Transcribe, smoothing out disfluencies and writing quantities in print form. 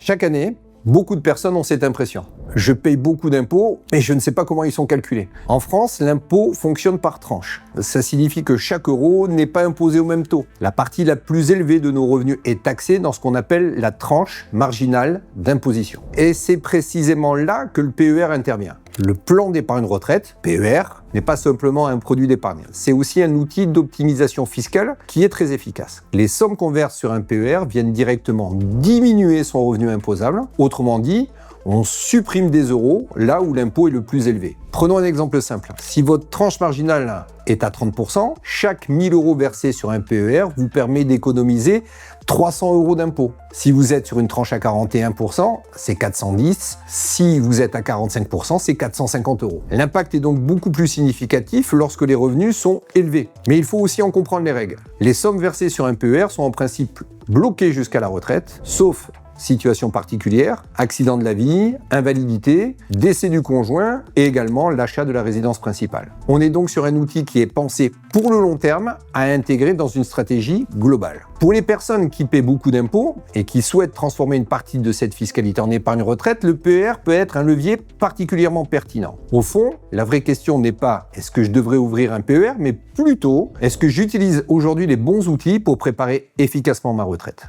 Chaque année, beaucoup de personnes ont cette impression. Je paye beaucoup d'impôts, mais je ne sais pas comment ils sont calculés. En France, l'impôt fonctionne par tranche. Ça signifie que chaque euro n'est pas imposé au même taux. La partie la plus élevée de nos revenus est taxée dans ce qu'on appelle la tranche marginale d'imposition. Et c'est précisément là que le PER intervient. Le plan d'épargne retraite, PER, n'est pas simplement un produit d'épargne. C'est aussi un outil d'optimisation fiscale qui est très efficace. Les sommes qu'on verse sur un PER viennent directement diminuer son revenu imposable. Autrement dit, on supprime des euros là où l'impôt est le plus élevé. Prenons un exemple simple. Si votre tranche marginale est à 30%, chaque 1000 euros versés sur un PER vous permet d'économiser 300 euros d'impôt. Si vous êtes sur une tranche à 41%, c'est 410. Si vous êtes à 45%, c'est 450 euros. L'impact est donc beaucoup plus significatif lorsque les revenus sont élevés. Mais il faut aussi en comprendre les règles. Les sommes versées sur un PER sont en principe bloquées jusqu'à la retraite, sauf situation particulière, accident de la vie, invalidité, décès du conjoint et également l'achat de la résidence principale. On est donc sur un outil qui est pensé pour le long terme à intégrer dans une stratégie globale. Pour les personnes qui paient beaucoup d'impôts et qui souhaitent transformer une partie de cette fiscalité en épargne retraite, le PER peut être un levier particulièrement pertinent. Au fond, la vraie question n'est pas est-ce que je devrais ouvrir un PER, mais plutôt est-ce que j'utilise aujourd'hui les bons outils pour préparer efficacement ma retraite.